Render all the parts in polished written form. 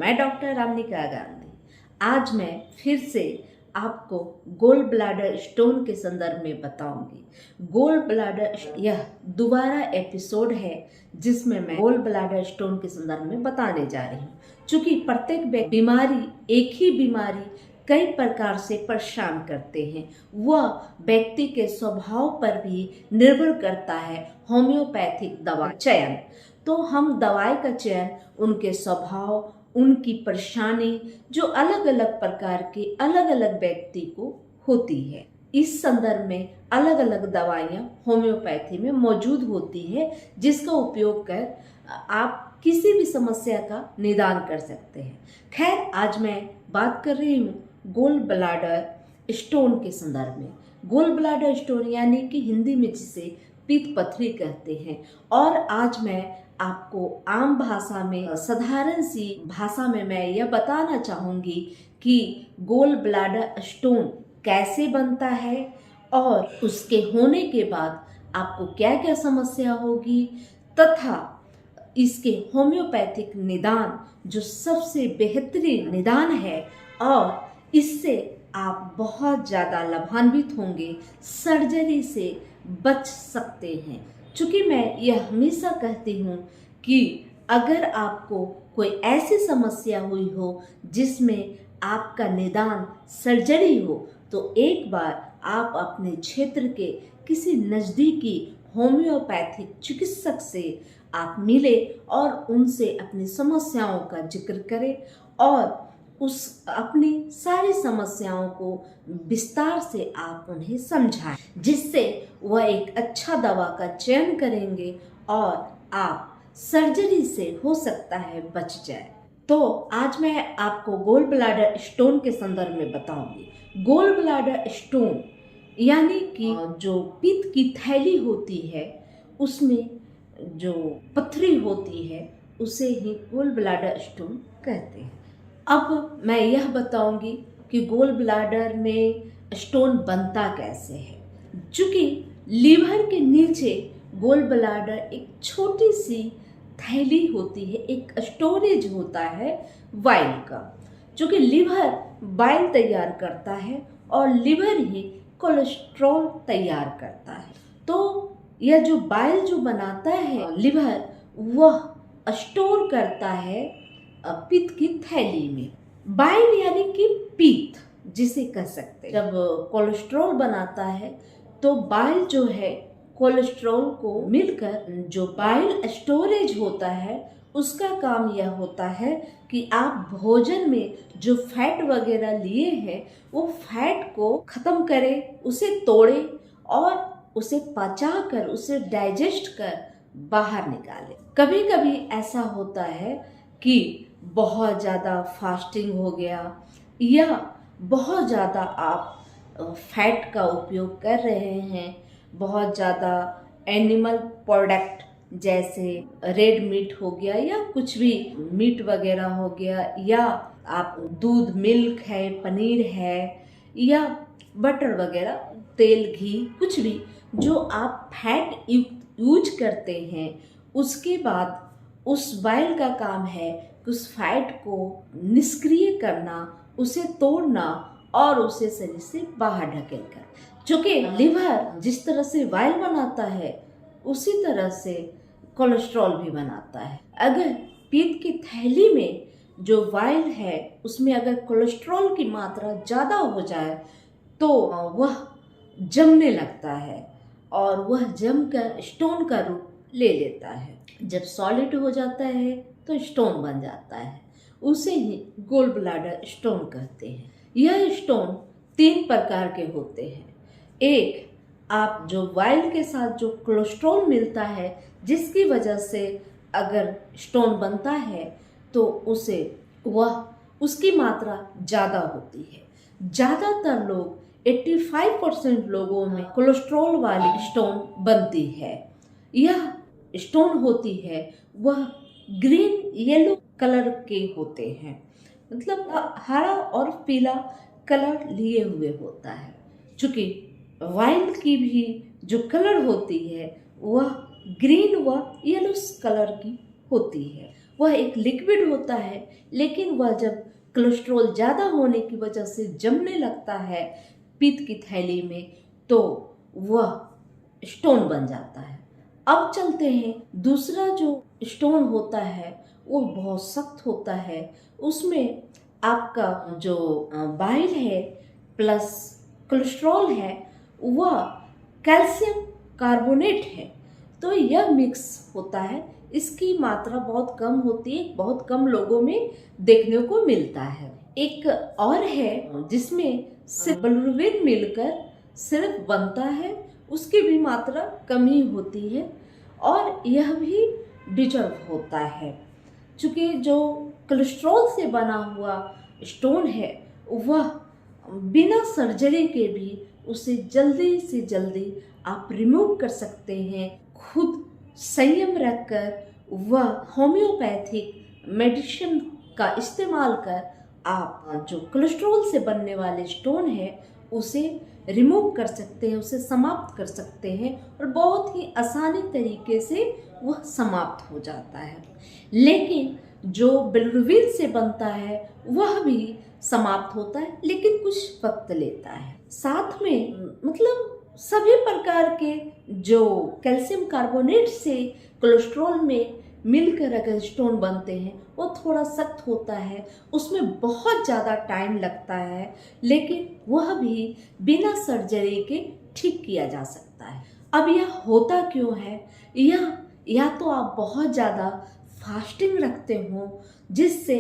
मैं डॉक्टर रामनिका गांधी। आज मैं फिर से आपको गोल ब्लैडर स्टोन के संदर्भ में बताऊंगी। गोल ब्लैडर यह दोबारा एपिसोड है जिसमें मैं गोल ब्लैडर स्टोन के संदर्भ में बताने जा रही हूँ। चूंकि प्रत्येक बीमारी एक ही बीमारी कई प्रकार से परेशान करते हैं, वह व्यक्ति के स्वभाव पर भी निर्भर करता है होम्योपैथिक दवा चयन। तो हम दवाई का चयन उनके स्वभाव, उनकी परेशानी जो अलग अलग प्रकार के अलग अलग व्यक्ति को होती है, इस संदर्भ में अलग अलग दवाइयाँ होम्योपैथी में मौजूद होती है जिसका उपयोग कर आप किसी भी समस्या का निदान कर सकते हैं। खैर, आज मैं बात कर रही हूँ गोल ब्लैडर स्टोन के संदर्भ में। गोल ब्लैडर स्टोन यानी कि हिंदी में जिसे पीत पथरी कहते हैं। और आज मैं आपको आम भाषा में, साधारण सी भाषा में मैं यह बताना चाहूँगी कि गोल ब्लैडर स्टोन कैसे बनता है और उसके होने के बाद आपको क्या क्या समस्या होगी, तथा इसके होम्योपैथिक निदान जो सबसे बेहतरीन निदान है और इससे आप बहुत ज़्यादा लाभान्वित होंगे, सर्जरी से बच सकते हैं। चूँकि मैं यह हमेशा कहती हूँ कि अगर आपको कोई ऐसी समस्या हुई हो जिसमें आपका निदान सर्जरी हो, तो एक बार आप अपने क्षेत्र के किसी नज़दीकी होम्योपैथिक चिकित्सक से आप मिले और उनसे अपनी समस्याओं का जिक्र करें और उस अपनी सारी समस्याओं को विस्तार से आप उन्हें समझाएं, जिससे वह एक अच्छा दवा का चयन करेंगे और आप सर्जरी से हो सकता है बच जाए। तो आज मैं आपको गोल ब्लैडर स्टोन के संदर्भ में बताऊंगी। गोल ब्लैडर स्टोन यानी कि जो पित्त की थैली होती है उसमें जो पथरी होती है उसे ही गोल ब्लैडर स्टोन कहते हैं। अब मैं यह बताऊंगी कि गोल ब्लैडर में स्टोन बनता कैसे है। चूँकि लीवर के नीचे गोल ब्लैडर एक छोटी सी थैली होती है, एक स्टोरेज होता है बाइल का। चूँकि लीवर बाइल तैयार करता है और लीवर ही कोलेस्ट्रॉल तैयार करता है, तो यह जो बाइल जो बनाता है लीवर, वह स्टोर करता है पित्त की थैली में। बाइल यानी कि पीत जिसे कह सकते हैं। जब कोलेस्ट्रॉल बनाता है तो बाइल जो है कोलेस्ट्रॉल को मिलकर जो बाइल स्टोरेज होता है उसका काम यह होता है कि आप भोजन में जो फैट वगैरह लिए हैं वो फैट को खत्म करें, उसे तोड़े और उसे पचा कर, उसे डाइजेस्ट कर बाहर निकाले। कभी कभी ऐसा होता है कि बहुत ज़्यादा फास्टिंग हो गया या बहुत ज़्यादा आप फैट का उपयोग कर रहे हैं, बहुत ज़्यादा एनिमल प्रोडक्ट जैसे रेड मीट हो गया या कुछ भी मीट वगैरह हो गया, या आप दूध, मिल्क है, पनीर है या बटर वगैरह, तेल, घी, कुछ भी जो आप फैट यूज करते हैं, उसके बाद उस बाइल का काम है कि उस फैट को निष्क्रिय करना, उसे तोड़ना और उसे शरीर से बाहर ढकेल कर। चूँकि लिवर जिस तरह से बाइल बनाता है उसी तरह से कोलेस्ट्रॉल भी बनाता है। अगर पित्त की थैली में जो बाइल है उसमें अगर कोलेस्ट्रॉल की मात्रा ज़्यादा हो जाए तो वह जमने लगता है और वह जमकर स्टोन का रूप ले लेता है। जब सॉलिड हो जाता है तो स्टोन बन जाता है, उसे ही गोल ब्लैडर स्टोन कहते हैं। यह स्टोन 3 प्रकार के होते हैं। एक, आप जो बाइल के साथ जो कोलेस्ट्रॉल मिलता है जिसकी वजह से अगर स्टोन बनता है तो उसकी मात्रा ज़्यादा होती है। ज़्यादातर लोग 85% लोगों में कोलेस्ट्रॉल वाली स्टोन बनती है। यह स्टोन होती है वह ग्रीन येलो कलर के होते हैं, मतलब हरा और पीला कलर लिए हुए होता है। चूँकि वाइन की भी जो कलर होती है वह ग्रीन व येलो कलर की होती है। वह एक लिक्विड होता है, लेकिन वह जब कोलेस्ट्रॉल ज़्यादा होने की वजह से जमने लगता है पित्त की थैली में, तो वह स्टोन बन जाता है। अब चलते हैं, दूसरा जो स्टोन होता है वो बहुत सख्त होता है। उसमें आपका जो बाइल है प्लस कोलेस्ट्रॉल है वह कैल्शियम कार्बोनेट है, तो यह मिक्स होता है। इसकी मात्रा बहुत कम होती है, बहुत कम लोगों में देखने को मिलता है। एक और है जिसमें सिर्फ बिलिरुबिन मिलकर सिर्फ बनता है, उसकी भी मात्रा कम ही होती है और यह भी डिजर्व होता है। चूँकि जो कोलेस्ट्रॉल से बना हुआ स्टोन है वह बिना सर्जरी के भी उसे जल्दी से जल्दी आप रिमूव कर सकते हैं। खुद संयम रखकर वह होम्योपैथिक मेडिसिन का इस्तेमाल कर आप जो कोलेस्ट्रॉल से बनने वाले स्टोन है उसे रिमूव कर सकते हैं, उसे समाप्त कर सकते हैं और बहुत ही आसानी तरीके से वह समाप्त हो जाता है। लेकिन जो बिलिरुबिन से बनता है वह भी समाप्त होता है, लेकिन कुछ वक्त लेता है। साथ में मतलब सभी प्रकार के जो कैल्शियम कार्बोनेट से कोलेस्ट्रॉल में मिलकर अगर स्टोन बनते हैं वो थोड़ा सख्त होता है, उसमें बहुत ज़्यादा टाइम लगता है, लेकिन वह भी बिना सर्जरी के ठीक किया जा सकता है। अब यह होता क्यों है? यह या तो आप बहुत ज़्यादा फास्टिंग रखते हो जिससे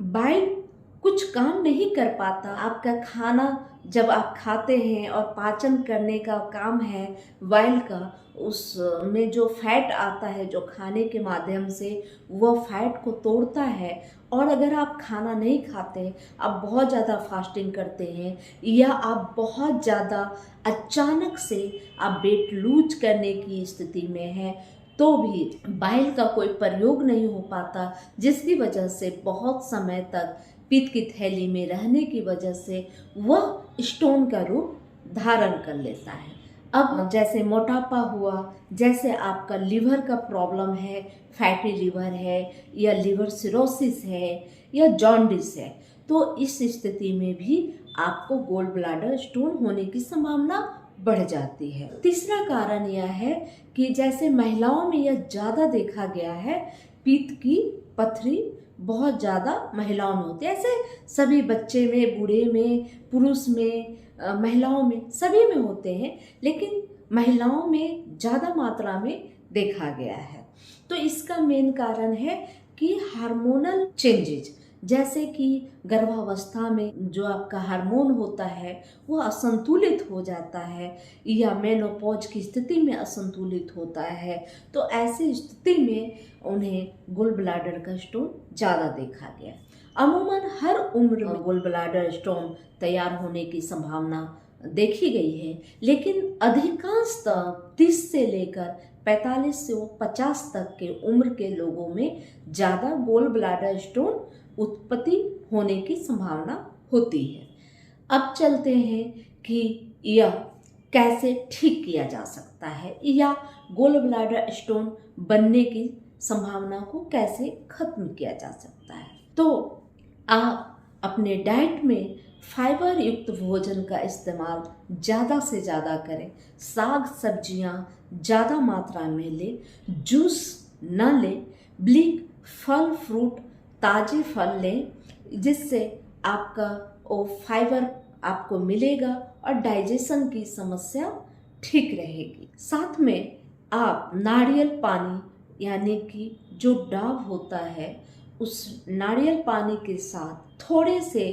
बाइल कुछ काम नहीं कर पाता। आपका खाना जब आप खाते हैं और पाचन करने का काम है बाइल का, उसमें जो फैट आता है जो खाने के माध्यम से वह फैट को तोड़ता है। और अगर आप खाना नहीं खाते, आप बहुत ज़्यादा फास्टिंग करते हैं या आप बहुत ज़्यादा अचानक से आप वेट लूज करने की स्थिति में हैं, तो भी बाइल का कोई प्रयोग नहीं हो पाता, जिसकी वजह से बहुत समय तक पित्त की थैली में रहने की वजह से वह स्टोन का रूप धारण कर लेता है। अब जैसे मोटापा हुआ, जैसे आपका लीवर का प्रॉब्लम है, फैटी लीवर है या लीवर सिरोसिस है या जॉन्डिस है, तो इस स्थिति में भी आपको गोल ब्लैडर स्टोन होने की संभावना बढ़ जाती है। तीसरा कारण यह है कि जैसे महिलाओं में यह ज़्यादा देखा गया है, पित्त की पथरी बहुत ज़्यादा महिलाओं में होती है। ऐसे सभी बच्चे में, बूढ़े में, पुरुष में, महिलाओं में, सभी में होते हैं, लेकिन महिलाओं में ज़्यादा मात्रा में देखा गया है। तो इसका मेन कारण है कि हार्मोनल चेंजेज, जैसे कि गर्भावस्था में जो आपका हार्मोन होता है वो असंतुलित हो जाता है या मेनोपॉज की स्थिति में असंतुलित होता है, तो ऐसी स्थिति में उन्हें गोल ब्लैडर का स्टोन ज़्यादा देखा गया। अमूमन हर उम्र में गोल ब्लैडर स्टोन तैयार होने की संभावना देखी गई है, लेकिन अधिकांशतः 30 से लेकर 45 से 50 तक के उम्र के लोगों में ज़्यादा गोल ब्लैडर स्टोन उत्पत्ति होने की संभावना होती है। अब चलते हैं कि यह कैसे ठीक किया जा सकता है या गोल ब्लैडर स्टोन बनने की संभावना को कैसे खत्म किया जा सकता है। तो आप अपने डाइट में फाइबर युक्त भोजन का इस्तेमाल ज़्यादा से ज़्यादा करें, साग सब्जियां ज़्यादा मात्रा में लें, जूस न लें, ब्लिक फल फ्रूट ताज़े फल लें, जिससे आपका वो फाइबर आपको मिलेगा और डाइजेशन की समस्या ठीक रहेगी। साथ में आप नारियल पानी यानी कि जो डाव होता है उस नारियल पानी के साथ थोड़े से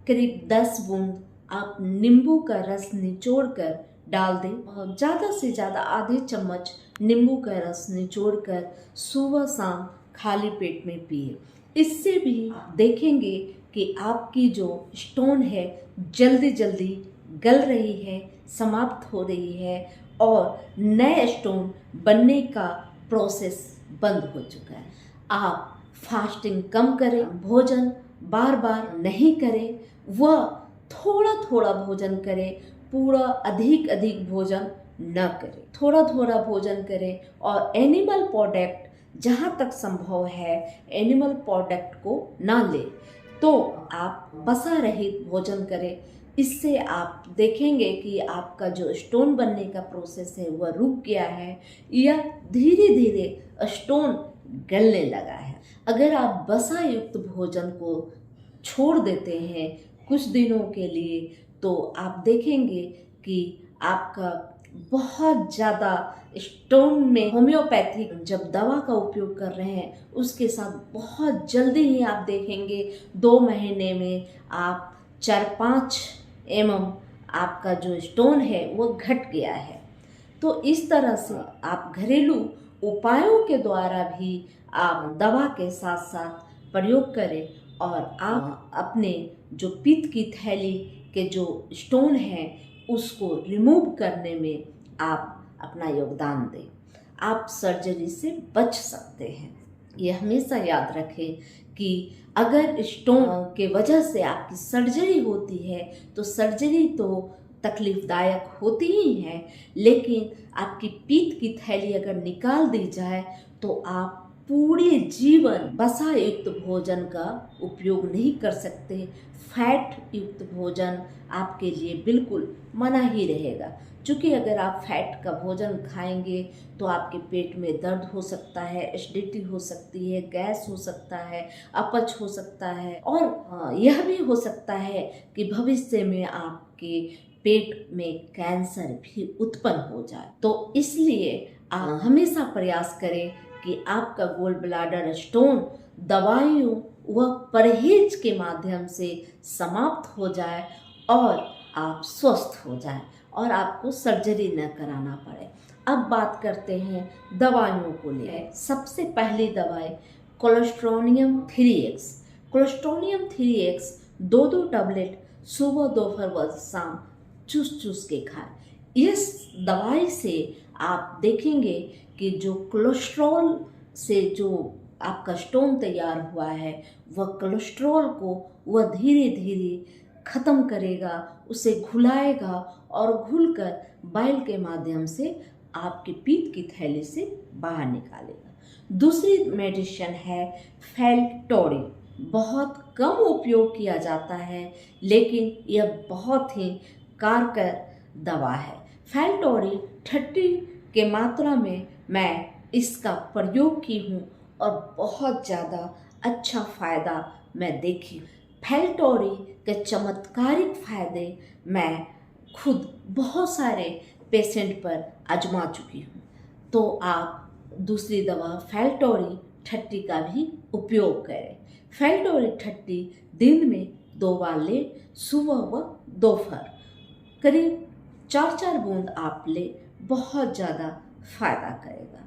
करीब 10 बूंद आप नींबू का रस निचोड़ कर डाल दें। ज़्यादा से ज़्यादा आधे चम्मच नींबू का रस निचोड़ कर सुबह शाम खाली पेट में पिए। इससे भी देखेंगे कि आपकी जो स्टोन है जल्दी जल्दी गल रही है, समाप्त हो रही है और नए स्टोन बनने का प्रोसेस बंद हो चुका है। आप फास्टिंग कम करें, भोजन बार बार नहीं करें, वह थोड़ा थोड़ा भोजन करें, पूरा अधिक भोजन न करें, थोड़ा थोड़ा भोजन करें और एनिमल प्रोडक्ट जहाँ तक संभव है एनिमल प्रोडक्ट को ना लें, तो आप वसा रहित भोजन करें। इससे आप देखेंगे कि आपका जो स्टोन बनने का प्रोसेस है वह रुक गया है या धीरे धीरे स्टोन गलने लगा है। अगर आप वसा युक्त भोजन को छोड़ देते हैं कुछ दिनों के लिए, तो आप देखेंगे कि आपका बहुत ज़्यादा स्टोन में होम्योपैथिक जब दवा का उपयोग कर रहे हैं उसके साथ बहुत जल्दी ही आप देखेंगे 2 महीने में आप 4-5 mm आपका जो स्टोन है वो घट गया है। तो इस तरह से आप घरेलू उपायों के द्वारा भी आप दवा के साथ साथ प्रयोग करें और आप अपने जो पित्त की थैली के जो स्टोन हैं उसको रिमूव करने में आप अपना योगदान दें। आप सर्जरी से बच सकते हैं। ये हमेशा याद रखें कि अगर स्टोन के वजह से आपकी सर्जरी होती है तो सर्जरी तो तकलीफदायक होती ही है, लेकिन आपकी पित्त की थैली अगर निकाल दी जाए तो आप पूरे जीवन वसा युक्त भोजन का उपयोग नहीं कर सकते। फैट युक्त भोजन आपके लिए बिल्कुल मना ही रहेगा, क्योंकि अगर आप फैट का भोजन खाएंगे तो आपके पेट में दर्द हो सकता है, एसिडिटी हो सकती है, गैस हो सकता है, अपच हो सकता है और यह भी हो सकता है कि भविष्य में आपके पेट में कैंसर भी उत्पन्न हो जाए। तो इसलिए आप हमेशा प्रयास करें कि आपका गोल ब्लैडर स्टोन दवाइयों व परहेज के माध्यम से समाप्त हो जाए और आप स्वस्थ हो जाए और आपको सर्जरी न कराना पड़े। अब बात करते हैं दवाइयों को ले। सबसे पहली दवाई कोलेस्ट्रोनियम 3x। कोलेस्ट्रोनियम 3x 2 टैबलेट सुबह दोपहर व शाम चूस के खाएं। इस दवाई से आप देखेंगे कि जो कोलेस्ट्रॉल से जो आपका स्टोन तैयार हुआ है वह कोलेस्ट्रॉल को वह धीरे धीरे ख़त्म करेगा, उसे घुलाएगा और घुलकर बाइल के माध्यम से आपके पित्त की थैली से बाहर निकालेगा। दूसरी मेडिसिन है फैल्टोरी। बहुत कम उपयोग किया जाता है लेकिन यह बहुत ही कारगर दवा है। फैल्टोरी 30 के मात्रा में मैं इसका प्रयोग की हूँ और बहुत ज़्यादा अच्छा फ़ायदा मैं देखी। फैल्टोरी के चमत्कारिक फ़ायदे मैं खुद बहुत सारे पेशेंट पर आजमा चुकी हूँ। तो आप दूसरी दवा फैल्टोरी 30 का भी उपयोग करें। फैल्टोरी 30 दिन में 2 बार लें, सुबह व दोपहर। करीब 4-4 बूंद आप ले, बहुत ज़्यादा फायदा करेगा।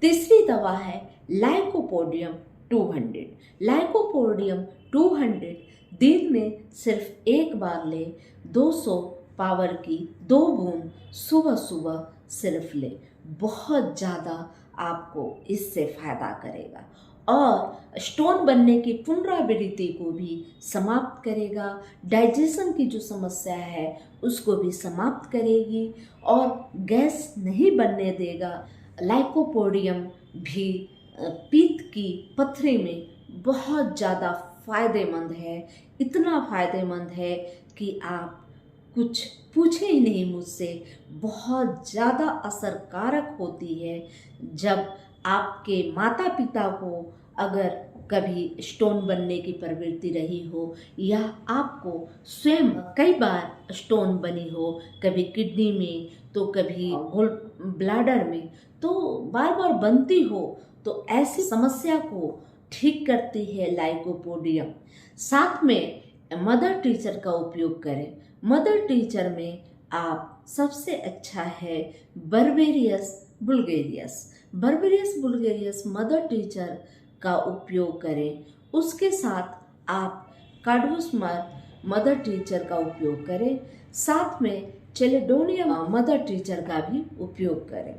तीसरी दवा है लाइकोपोडियम 200। लाइकोपोडियम 200 दिन में सिर्फ 1 बार ले, 200 पावर की 2 बूंद सुबह सुबह सिर्फ ले। बहुत ज़्यादा आपको इससे फायदा करेगा और स्टोन बनने की पुनरावृत्ति को भी समाप्त करेगा। डाइजेशन की जो समस्या है उसको भी समाप्त करेगी और गैस नहीं बनने देगा। लाइकोपोडियम भी पित्त की पथरी में बहुत ज़्यादा फायदेमंद है। इतना फायदेमंद है कि आप कुछ पूछे ही नहीं मुझसे। बहुत ज़्यादा असरकारक होती है। जब आपके माता पिता को अगर कभी स्टोन बनने की प्रवृत्ति रही हो या आपको स्वयं कई बार स्टोन बनी हो, कभी किडनी में तो कभी गोल ब्लैडर में, तो बार बार बनती हो, तो ऐसी समस्या को ठीक करती है लाइकोपोडियम। साथ में मदर टीचर का उपयोग करें। मदर टीचर में आप सबसे अच्छा है बर्बेरियस बुल्गेरियस। बर्बेरियस बुल्गेरियस मदर टीचर का उपयोग करें। उसके साथ आप कार्डोसमर मदर टीचर का उपयोग करें। साथ में चेलेडोनियम मदर टीचर का भी उपयोग करें।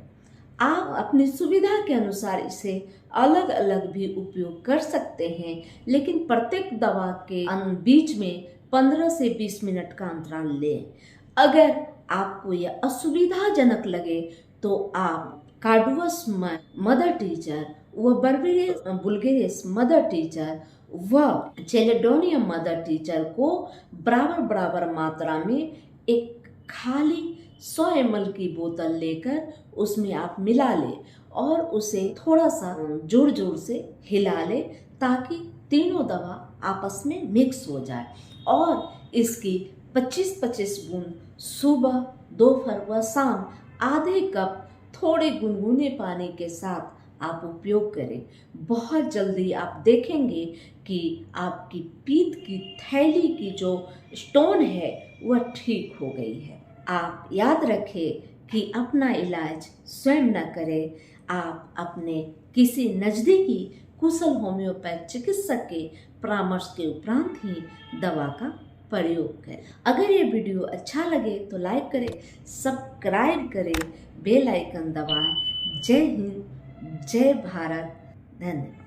आप अपनी सुविधा के अनुसार इसे अलग अलग भी उपयोग कर सकते हैं, लेकिन प्रत्येक दवा के बीच में 15 से 20 मिनट का अंतराल लें। अगर आपको यह असुविधाजनक लगे तो आप कार्डुअस मदर टीचर व बुल्गेरियस मदर टीचर व चेलेडोनियम मदर टीचर को बराबर बराबर मात्रा में एक खाली 100 ml की बोतल लेकर उसमें आप मिला ले और उसे थोड़ा सा जोर जोर से हिला ले ताकि तीनों दवा आपस में मिक्स हो जाए और इसकी 25-25 बूंद सुबह, दोपहर व शाम आधे कप थोड़े गुनगुने पानी के साथ आप उपयोग करें। बहुत जल्दी आप देखेंगे कि आपकी पीत की थैली की जो स्टोन है वह ठीक हो गई है। आप याद रखें कि अपना इलाज स्वयं न करें, आप अपने किसी नज़दीकी कुशल होम्योपैथ चिकित्सक के परामर्श के उपरांत ही दवा का प्रयोग करें। अगर ये वीडियो अच्छा लगे तो लाइक करें, सब्सक्राइब करें, बेल आइकन दबाएं। जय हिंद, जय भारत, धन्यवाद।